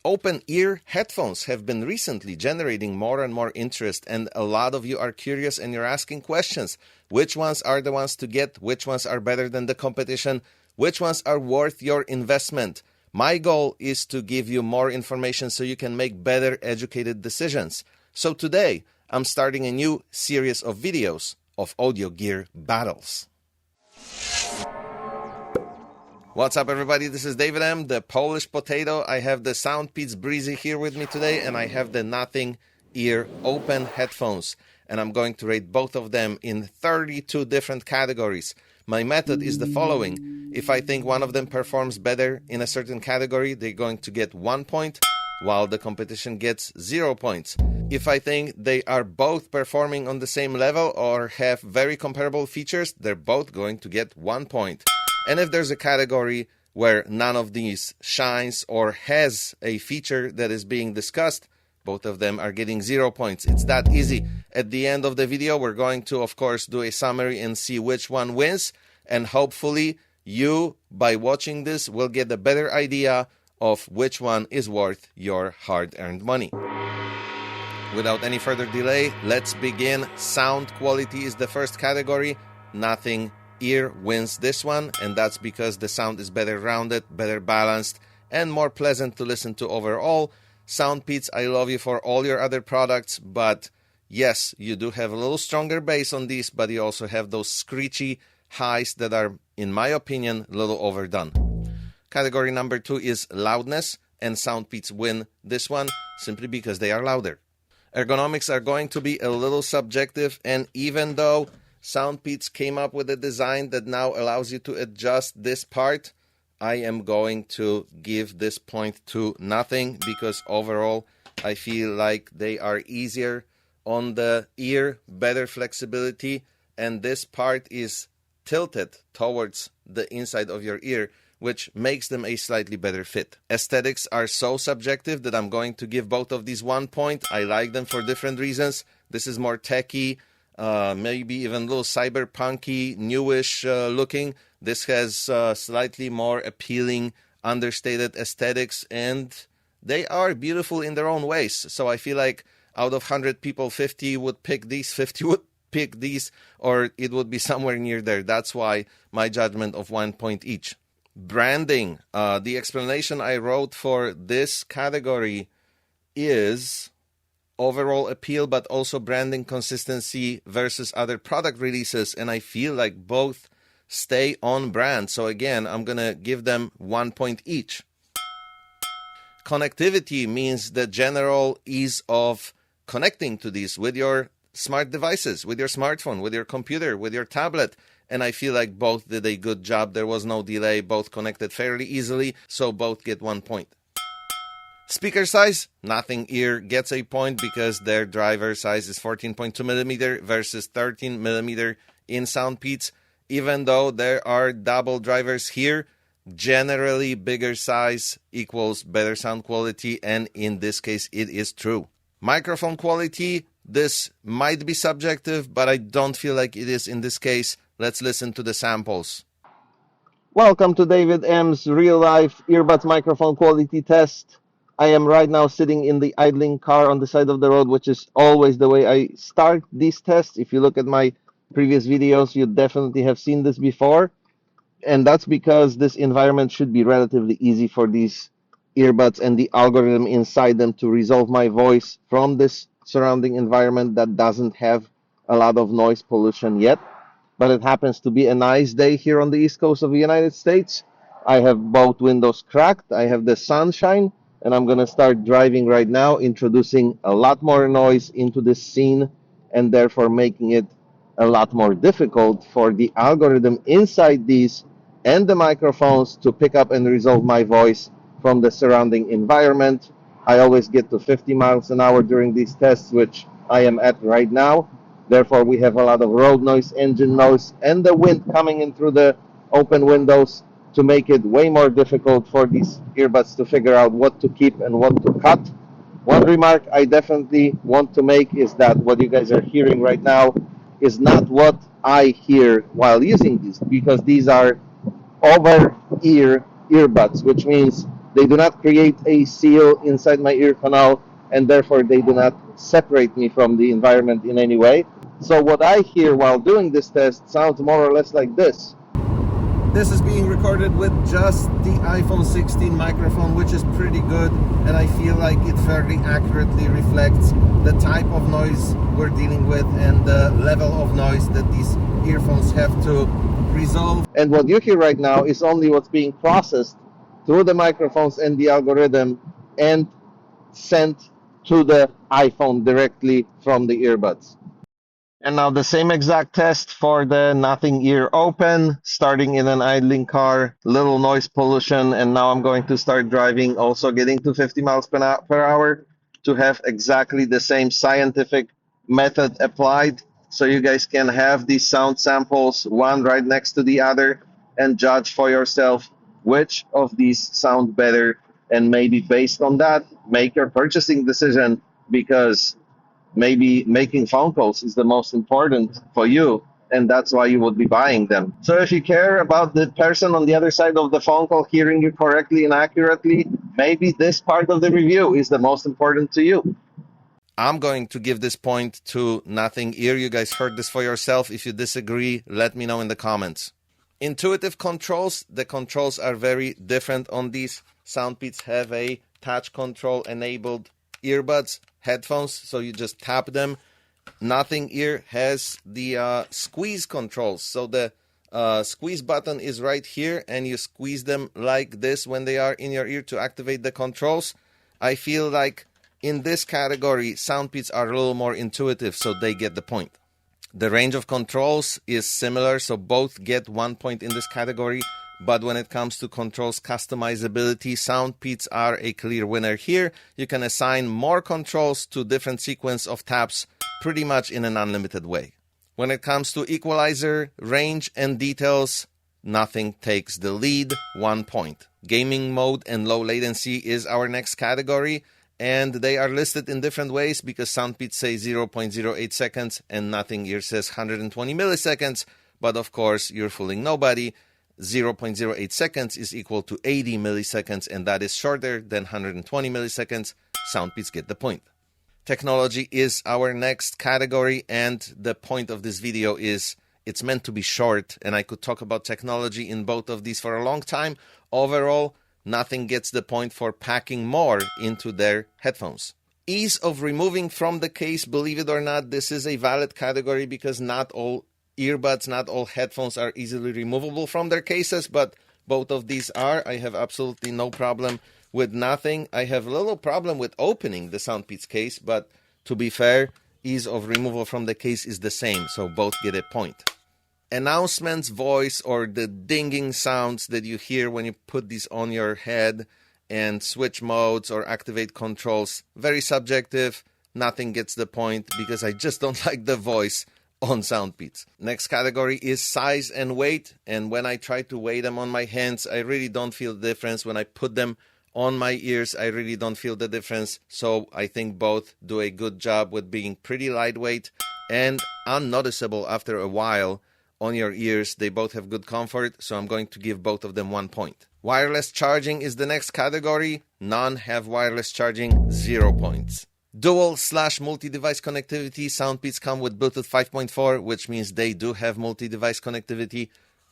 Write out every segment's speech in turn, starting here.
Open ear headphones have been recently generating more and more interest, and a lot of you are curious and you're asking questions. Which ones are the ones to get? Which ones are better than the competition? Which ones are worth your investment? My goal is to give you more information so you can make better educated decisions. So today, I'm starting a new series of videos of audio gear battles. What's up, everybody? This is David M., the Polish Potato. I have the SoundPEATS Breezy here with me today, and I have the Nothing Ear Open headphones. And I'm going to rate both of them in 32 different categories. My method is the following. If I think one of them performs better in a certain category, they're going to get 1 point, while the competition gets 0 points. If I think they are both performing on the same level or have very comparable features, they're both going to get 1 point. And if there's a category where none of these shines or has a feature that is being discussed, both of them are getting 0 points. It's that easy. At the end of the video, we're going to, of course, do a summary and see which one wins. And hopefully you, by watching this, will get a better idea of which one is worth your hard-earned money. Without any further delay, let's begin. Sound quality is the first category. Nothing Ear wins this one, and that's because the sound is better rounded, better balanced, and more pleasant to listen to overall. SoundPEATS, I love you for all your other products, but yes, you do have a little stronger bass on these, but you also have those screechy highs that are, in my opinion, a little overdone. Category number 2 is loudness, and SoundPEATS win this one simply because they are louder. Ergonomics are going to be a little subjective, and even though SoundPEATS came up with a design that now allows you to adjust this part, I am going to give this point to Nothing because overall I feel like they are easier on the ear, better flexibility, and this part is tilted towards the inside of your ear, which makes them a slightly better fit. Aesthetics are so subjective that I'm going to give both of these 1 point. I like them for different reasons. This is more techy, maybe even a little cyberpunky, newish looking. This has slightly more appealing, understated aesthetics, and they are beautiful in their own ways. So I feel like out of 100 people, 50 would pick these, 50 would pick these, or it would be somewhere near there. That's why my judgment of 1 point each. Branding. The explanation I wrote for this category is overall appeal, but also branding consistency versus other product releases, and I feel like both stay on brand. So again, I'm gonna give them 1 point each. Connectivity means the general ease of connecting to these with your smart devices, with your smartphone, with your computer, with your tablet, and I feel like both did a good job. There was no delay, both connected fairly easily, so both get 1 point. Speaker size, Nothing Ear gets a point because their driver size is 14.2 millimeter versus 13 millimeter in SoundPEATS. Even though there are double drivers here, generally bigger size equals better sound quality, and in this case it is true. Microphone quality, this might be subjective, but I don't feel like it is in this case. Let's listen to the samples. Welcome to David M's real life earbuds microphone quality test. I am right now sitting in the idling car on the side of the road, which is always the way I start these tests. If you look at my previous videos, you definitely have seen this before. And that's because this environment should be relatively easy for these earbuds and the algorithm inside them to resolve my voice from this surrounding environment that doesn't have a lot of noise pollution yet. But it happens to be a nice day here on the East Coast of the United States. I have both windows cracked. I have the sunshine. And I'm going to start driving right now, introducing a lot more noise into this scene and therefore making it a lot more difficult for the algorithm inside these and the microphones to pick up and resolve my voice from the surrounding environment. I always get to 50 miles an hour during these tests, which I am at right now. Therefore, we have a lot of road noise, engine noise, and the wind coming in through the open windows to make it way more difficult for these earbuds to figure out what to keep and what to cut. One remark I definitely want to make is that what you guys are hearing right now is not what I hear while using these, because these are over-ear earbuds, which means They do not create a seal inside my ear canal, and therefore they do not separate me from the environment in any way. So what I hear while doing this test sounds more or less like this. This is being recorded with just the iPhone 16 microphone, which is pretty good, and I feel like it fairly accurately reflects the type of noise we're dealing with and the level of noise that these earphones have to resolve. And what you hear right now is only what's being processed through the microphones and the algorithm and sent to the iPhone directly from the earbuds. And now the same exact test for the nothing ear open, starting in an idling car, little noise pollution, and now I'm going to start driving, also getting to 50 miles per hour to have exactly the same scientific method applied. So you guys can have these sound samples, one right next to the other, and judge for yourself which of these sound better, and maybe based on that, make your purchasing decision, because maybe making phone calls is the most important for you, and that's why you would be buying them. So if you care about the person on the other side of the phone call hearing you correctly and accurately, maybe this part of the review is the most important to you. I'm going to give this point to nothing ear. You guys heard this for yourself. If you disagree, let me know in the comments. Intuitive controls. The controls are very different on these. SoundPEATS have a touch control enabled earbuds, headphones, so you just tap them. Nothing ear has the squeeze controls. So the squeeze button is right here, and you squeeze them like this when they are in your ear to activate the controls. I feel like in this category, SoundPEATS are a little more intuitive, so they get the point. The range of controls is similar, so both get 1 point in this category. But when it comes to controls customizability, SoundPEATS are a clear winner here. You can assign more controls to different sequence of taps pretty much in an unlimited way. When it comes to equalizer, range, and details, nothing takes the lead, 1 point. Gaming mode and low latency is our next category, and they are listed in different ways because SoundPEATS say 0.08 seconds and Nothing Ear says 120 milliseconds. But of course, you're fooling nobody. 0.08 seconds is equal to 80 milliseconds, and that is shorter than 120 milliseconds. SoundPEATS get the point. Technology is our next category, and the point of this video is it's meant to be short, and I could talk about technology in both of these for a long time. Overall, nothing gets the point for packing more into their headphones. Ease of removing from the case, believe it or not, this is a valid category because not all earbuds, not all headphones are easily removable from their cases, but both of these are. I have absolutely no problem with nothing. I have a little problem with opening the SoundPEATS case, but to be fair, ease of removal from the case is the same, so both get a point. Announcements, voice, or the dinging sounds that you hear when you put these on your head and switch modes or activate controls, very subjective. Nothing gets the point because I just don't like the voice on SoundPEATS. Next category is size and weight, and when I try to weigh them on my hands, I really don't feel the difference. When I put them on my ears, I really don't feel the difference. So I think both do a good job with being pretty lightweight and unnoticeable after a while on your ears. They both have good comfort, so I'm going to give both of them 1 point. Wireless charging is the next category. None have wireless charging, 0 points. Dual/multi-device connectivity. SoundPEATS come with Bluetooth 5.4, which means they do have multi-device connectivity.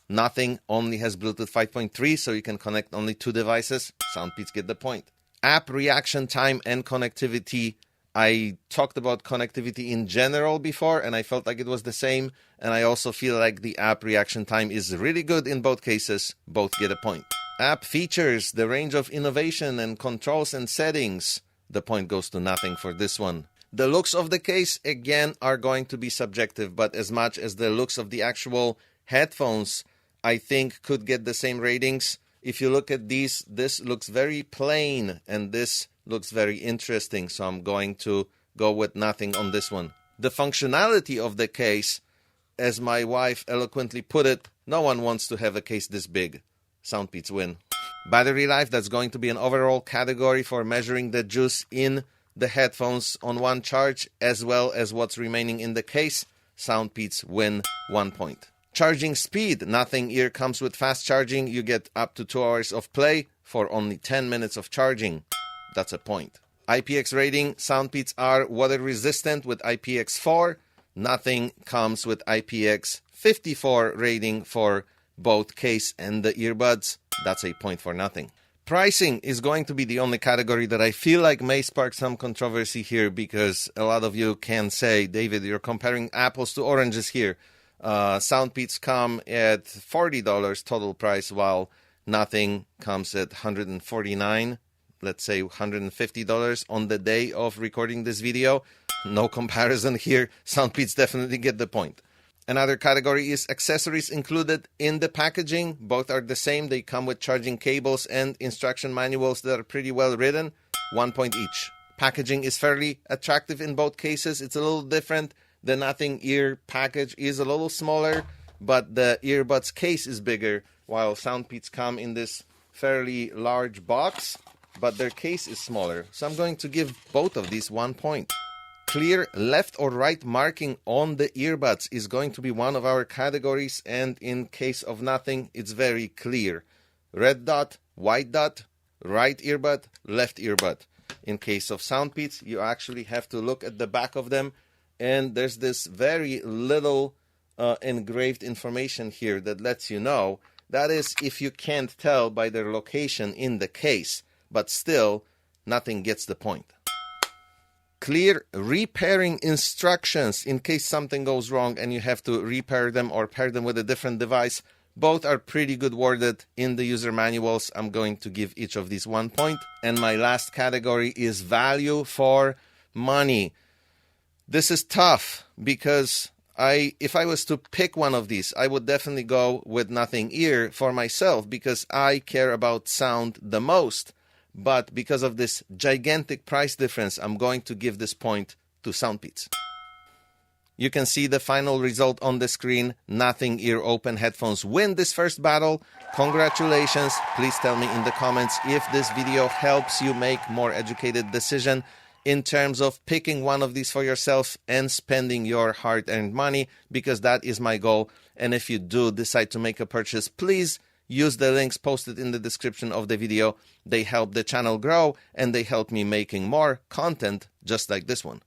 Nothing only has Bluetooth 5.3, so you can connect only 2 devices. SoundPEATS get the point. App reaction time and connectivity. I talked about connectivity in general before, and I felt like it was the same. And I also feel like the app reaction time is really good in both cases. Both get a point. App features, the range of innovation and controls and settings. The point goes to nothing for this one. The looks of the case, again, are going to be subjective, but as much as the looks of the actual headphones, I think, could get the same ratings. If you look at these, this looks very plain, and this looks very interesting, so I'm going to go with nothing on this one. The functionality of the case, as my wife eloquently put it, no one wants to have a case this big. SoundPEATS win. Battery life, that's going to be an overall category for measuring the juice in the headphones on one charge, as well as what's remaining in the case. SoundPEATS win 1 point. Charging speed, Nothing Ear comes with fast charging. You get up to 2 hours of play. for only 10 minutes of charging. That's a point. IPX rating, SoundPEATS are water resistant with IPX4. Nothing comes with IPX54 rating for both case and the earbuds. That's a point for nothing. Pricing is going to be the only category that I feel like may spark some controversy here, because a lot of you can say, David, you're comparing apples to oranges here. SoundPEATS come at $40 total price, while Nothing comes at $149, let's say $150 on the day of recording this video. No comparison here. SoundPEATS definitely get the point. Another category is accessories included in the packaging. Both are the same. They come with charging cables and instruction manuals that are pretty well written. 1 point each. Packaging is fairly attractive in both cases. It's a little different. The Nothing ear package is a little smaller, but the earbuds case is bigger, while SoundPEATS come in this fairly large box, but their case is smaller. So I'm going to give both of these 1 point. Clear left or right marking on the earbuds is going to be one of our categories, and in case of Nothing, it's very clear. Red dot, white dot, right earbud, left earbud. In case of SoundPEATS, you actually have to look at the back of them, and there's this very little engraved information here that lets you know. That is, if you can't tell by their location in the case, but still, Nothing gets the point. Clear repairing instructions in case something goes wrong and you have to repair them or pair them with a different device. Both are pretty good worded in the user manuals. I'm going to give each of these 1 point. And my last category is value for money. This is tough because if I was to pick one of these, I would definitely go with Nothing ear for myself because I care about sound the most. But because of this gigantic price difference, I'm going to give this point to SoundPEATS. You can see the final result on the screen. Nothing ear open headphones win this first battle. Congratulations. Please tell me in the comments if this video helps you make more educated decision in terms of picking one of these for yourself and spending your hard-earned money, because that is my goal. And if you do decide to make a purchase, please use the links posted in the description of the video. They help the channel grow and they help me making more content just like this one.